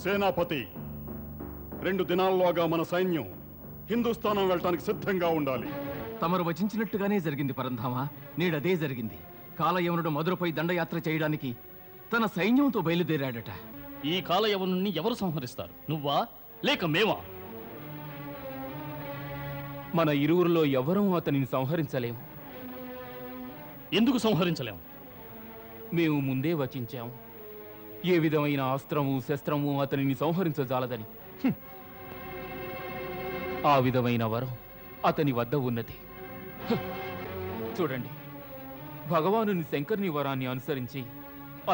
సేనాపతి, 2 దినాల్లోగా మన సైన్యం హిందుస్థానం వెళ్ళటానికి సిద్ధంగా ఉండాలి. తమరు వచించినట్టుగానే జరిగింది పరంధామ. నేడదే జరిగింది. కాలయవనుడు మధురపై దండయాత్ర చేయడానికి తన సైన్యంతో బయలుదేరాడట. ఈ కాలయవనుణ్ణి ఎవరు సంహరిస్తారు? నువ్వా లేక మేమా? మన ఇరువురిలో ఎవరూ అతనిని సంహరించలేము. ఎందుకు సంహరించలేము? మేము ముందే వచించాము. ఏ విధమైన అస్త్రము శస్త్రము అతనిని సంహరించజాలదని. ఆ విధమైన వరం అతని వద్ద ఉన్నది. చూడండి, భగవానుని శంకర్ని వరాన్ని అనుసరించి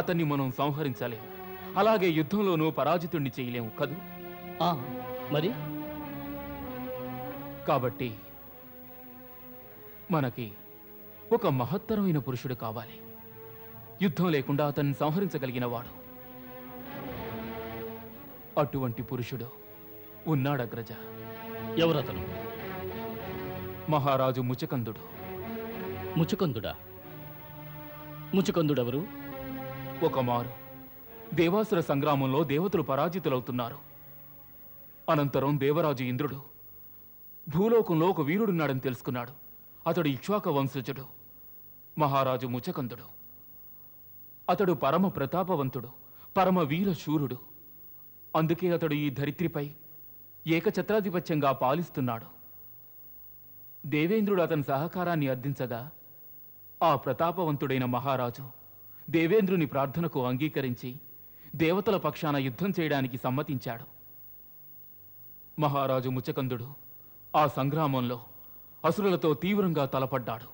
అతన్ని మనం సంహరించలేము. అలాగే యుద్ధంలోనూ పరాజితుణ్ణి చేయలేము కదూ? మరి కాబట్టి మనకి ఒక మహత్తరమైన పురుషుడు కావాలి. యుద్ధం లేకుండా అతన్ని సంహరించగలిగిన వాడు. అటువంటి పురుషుడు ఉన్నాడగ్రజ. ఎవరతను? మహారాజు ముచకందుడు. ముచకందుడా? ముచకందుడెవరు? ఒకమారు దేవాసుర సంగ్రామంలో దేవతలు పరాజితులవుతున్నారు. అనంతరం దేవరాజు ఇంద్రుడు భూలోకంలో ఒక వీరుడున్నాడని తెలుసుకున్నాడు. అతడు ఇక్ష్వాక వంశజుడు, మహారాజు ముచకందుడు. అతడు పరమ ప్రతాపవంతుడు, పరమ వీర శూరుడు. అందుకే అతడు ఈ ధరిత్రిపై ఏకఛత్రాధిపత్యంగా పాలిస్తున్నాడు. దేవేంద్రుడు అతని సహకారాన్ని అర్థించగా ఆ ప్రతాపవంతుడైన మహారాజు దేవేంద్రుని ప్రార్థనకు అంగీకరించి దేవతల పక్షాన యుద్ధం చేయడానికి సమ్మతించాడు. మహారాజు ముచకందుడు ఆ సంగ్రామంలో అసురులతో తీవ్రంగా తలపడ్డాడు.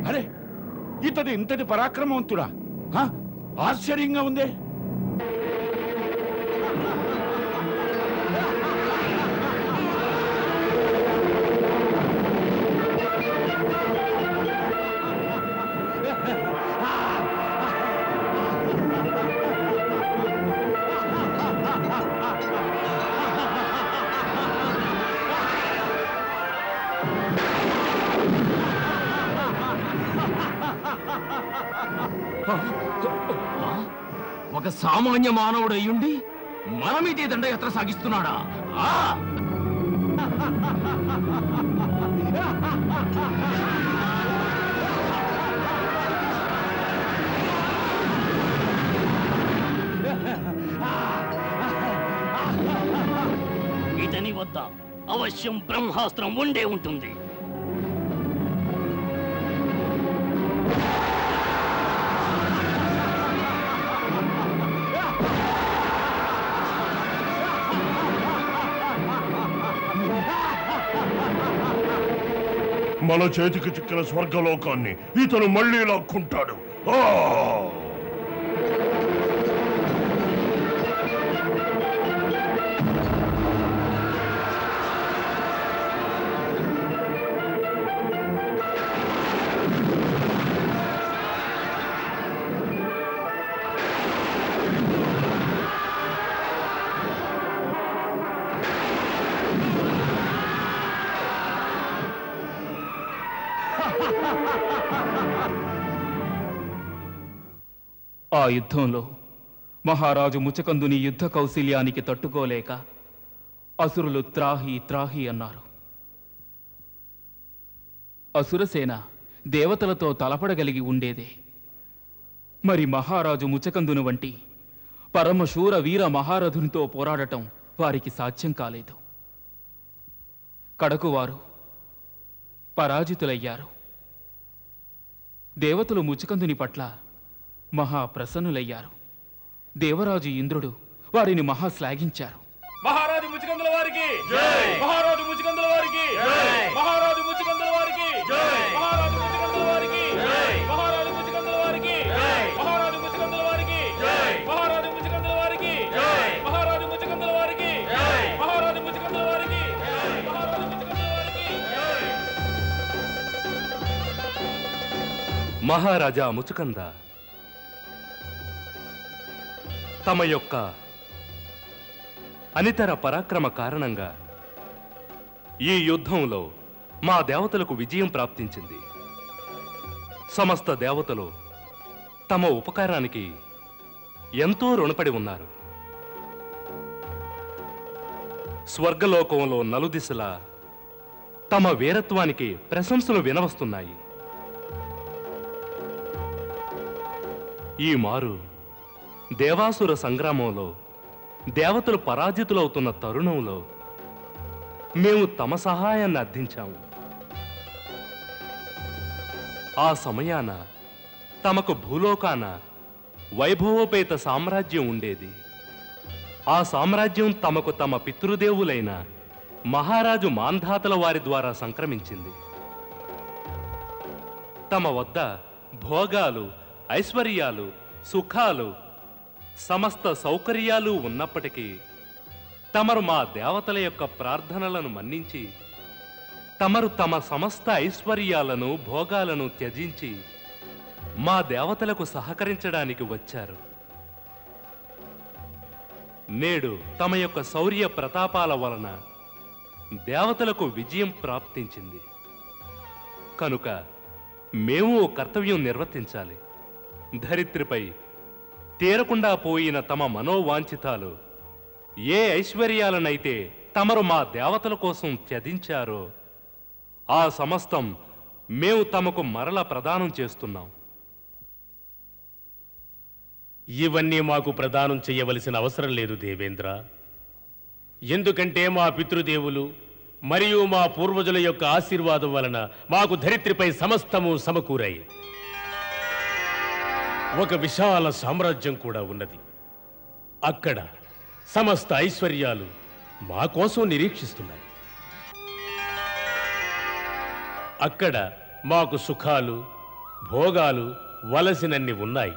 అరే, ఇతడు ఇంతటి పరాక్రమవంతుడా? ఆశ్చర్యంగా ఉంది. ఒక సామాన్య మానవుడు అయ్యుండి మన మీదే దండయాత్ర సాగిస్తున్నాడా? ఇతని వద్ద అవశ్యం బ్రహ్మాస్త్రం ఉండే ఉంటుంది. మన చేతికి చిక్కిన స్వర్గలోకాన్ని ఇతను మళ్ళీ లాక్కుంటాడు. ఆ యుద్ధంలో మహారాజు ముచకందుని యుద్ధ కౌశల్యానికి తట్టుకోలేక అసురులు త్రాహి త్రాహి అన్నారు. అసురసేన దేవతలతో తలపడగలిగి ఉండేదే. మరి మహారాజు ముచకందుని వంటి పరమశూర వీర మహారథునితో పోరాడటం వారికి సాధ్యం కాలేదు. కడకు వారు పరాజితులయ్యారు. దేవతలు ముచకందుని పట్ల మహాప్రసన్నులయ్యారు. దేవరాజు ఇంద్రుడు వారిని మహా శ్లాఘించారు. మహారాజు ముచకందుల వారికి జై! మహారాజు ముచకందుల వారికి జై! మహారాజు ముచకందుల వారికి జై! మహారాజు ముచకందుల వారికి జై! మహారాజు ముచకందుల వారికి జై! మహారాజు ముచకందుల వారికి జై! మహారాజు ముచకందుల వారికి జై! మహారాజు ముచకందుల వారికి జై! మహారాజు ముచకందుల వారికి జై! మహారాజు ముచకందుల వారికి జై! మహారాజా ముచకంద తమ యొక్క అనితర పరాక్రమ కారణంగా ఈ యుద్ధంలో మా దేవతలకు విజయం ప్రాప్తించింది. సమస్త దేవతలు తమ ఉపకారానికి ఎంతో రుణపడి ఉన్నారు. స్వర్గలోకంలో నలుదిశలా తమ వీరత్వానికి ప్రశంసలు వినవస్తున్నాయి. ఈ మారు దేవాసుర సంగ్రామంలో దేవతలు పరాజితులవుతున్న తరుణంలో మేము తమ సహాయాన్ని అర్థించాము. ఆ సమయాన తమకు భూలోకాన వైభవోపేత సామ్రాజ్యం ఉండేది. ఆ సామ్రాజ్యం తమకు తమ పితృదేవులైన మహారాజు మాంధాతల వారి ద్వారా సంక్రమించింది. తమ వద్ద భోగాలు, ఐశ్వర్యాలు, సుఖాలు, సమస్త సౌకర్యాలు ఉన్నప్పటికీ తమరు మా దేవతల యొక్క ప్రార్థనలను మన్నించి తమరు తమ సమస్త ఐశ్వర్యాలను, భోగాలను త్యజించి మా దేవతలకు సహకరించడానికి వచ్చారు. నేడు తమ యొక్క శౌర్య ప్రతాపాల వలన దేవతలకు విజయం ప్రాప్తించింది. కనుక మేము ఓ కర్తవ్యం నిర్వర్తించాలి. ధరిత్రిపై తీరకుండా పోయిన తమ మనోవాంఛితాలు ఏ ఐశ్వర్యాలనైతే తమరు మా దేవతల కోసం త్యజించారో ఆ సమస్తం మేము తమకు మరల ప్రదానం చేస్తున్నాం. ఇవన్నీ మాకు ప్రదానం చేయవలసిన అవసరం లేదు దేవేంద్ర. ఎందుకంటే మా పితృదేవులు మరియు మా పూర్వజుల యొక్క ఆశీర్వాదం వలన మాకు ధరిత్రిపై సమస్తము సమకూరాయి. ఒక విశాల సామ్రాజ్యం కూడా ఉన్నది. అక్కడ సమస్త ఐశ్వర్యాలు మా కోసం నిరీక్షిస్తున్నాయి. అక్కడ మాకు సుఖాలు భోగాలు వలసినన్ని ఉన్నాయి.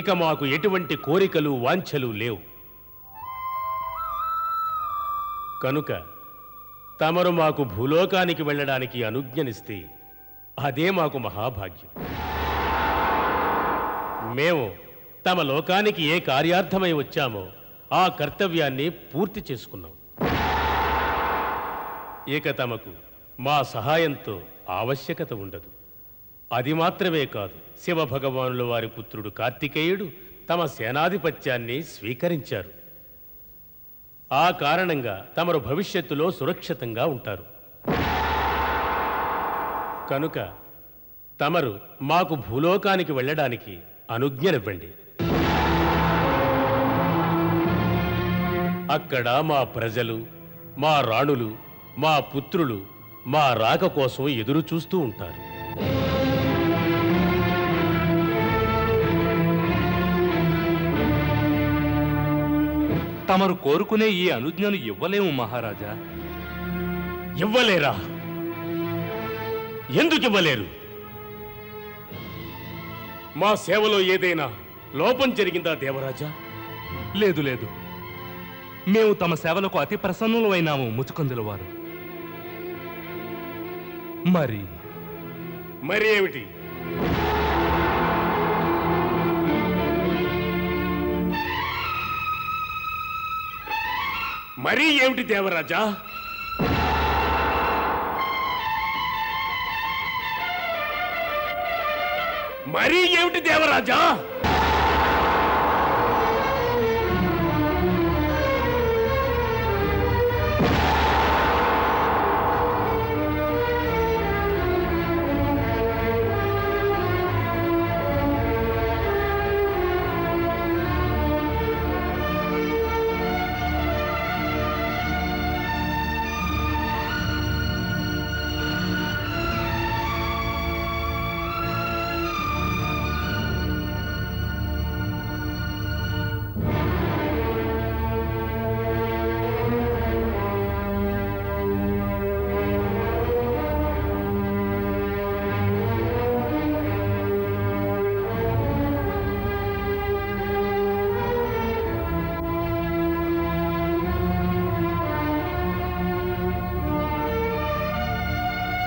ఇక మాకు ఎటువంటి కోరికలు వాంఛలు లేవు. కనుక తమరు మాకు భూలోకానికి వెళ్ళడానికి అనుజ్ఞనిస్తే అదే మాకు మహాభాగ్యం. మేము తమ లోకానికి ఏ కార్యార్థమై వచ్చామో ఆ కర్తవ్యాన్ని పూర్తి చేసుకున్నాం. ఇక తమకు మా సహాయంతో ఆవశ్యకత ఉండదు. అది మాత్రమే కాదు, శివ భగవానుల వారి పుత్రుడు కార్తికేయుడు తమ సేనాధిపత్యాన్ని స్వీకరించారు. ఆ కారణంగా తమరు భవిష్యత్తులో సురక్షితంగా ఉంటారు. కనుక తమరు మాకు భూలోకానికి వెళ్ళడానికి అనుజ్ఞనివ్వండి. అక్కడ మా ప్రజలు, మా రాణులు, మా పుత్రులు మా రాక కోసం ఎదురు చూస్తూ ఉంటారు. తమరు కోరుకునే ఈ అనుజ్ఞను ఇవ్వలేము మహారాజా. ఇవ్వలేరా? ఎందుకు ఇవ్వలేరు? మా సేవలో ఏదైనా లోపం జరిగిందా దేవరాజా? లేదు లేదు, మేము తమ సేవలకు అతి ప్రసన్నులు అయినాము ముచుకందుల వారు. మరి ఏమిటి? మరీ ఏమిటి దేవరాజా? మరీ ఏమిటి దేవరాజా?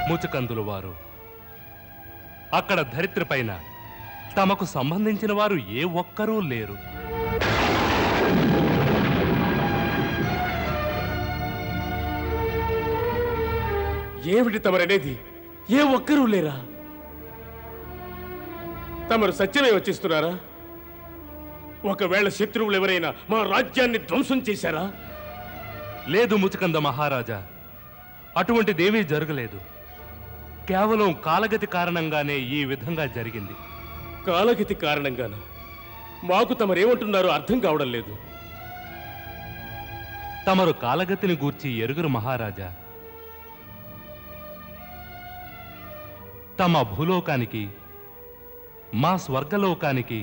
ముచుకందుల వారు అక్కడ ధరిత్రి పైన తమకు సంబంధించిన వారు ఏ ఒక్కరూ లేరు. ఏమిటి తమరనేది? ఏ ఒక్కరూ లేరా? తమరు సత్యమే వచ్చిస్తున్నారా? ఒకవేళ శత్రువులు ఎవరైనా మా రాజ్యాన్ని ధ్వంసం చేశారా? లేదు ముచుకంద మహారాజా, అటువంటిదేమీ జరగలేదు. కేవలం కాలగతి కారణంగానే ఈ విధంగా జరిగింది. కాలగతి కారణంగానా? మాకు తమరేమంటున్నారో అర్థం కావడం లేదు. తమరు కాలగతిని గూర్చి ఎరుగురు మహారాజా. తమ భూలోకానికి మా స్వర్గలోకానికి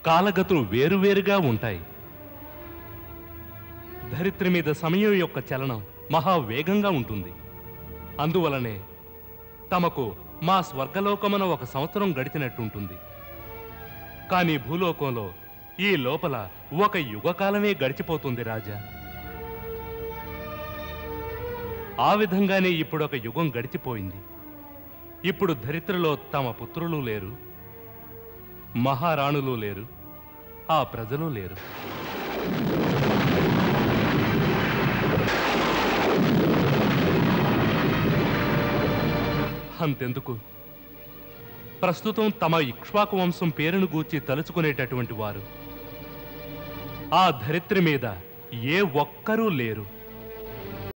కాలగతులు వేరువేరుగా ఉంటాయి. ధరిత్రి మీద సమయం యొక్క చలనం మహావేగంగా ఉంటుంది. అందువలనే తమకు మా స్వర్గలోకమున 1 సంవత్సరం గడిచినట్టుంటుంది. కానీ భూలోకంలో ఈ లోపల 1 యుగకాలమే గడిచిపోతుంది రాజా. ఆ విధంగానే ఇప్పుడు 1 యుగం గడిచిపోయింది. ఇప్పుడు ధరిత్రిలో తమ పుత్రులు లేరు, మహారాణులు లేరు, ఆ ప్రజలు లేరు. అంతెందుకు, ప్రస్తుతం తమ ఇక్ష్వాకు వంశం పేరును గూర్చి తలుచుకునేటటువంటి వారు ఆ ధరిత్రి మీద ఏ ఒక్కరూ లేరు.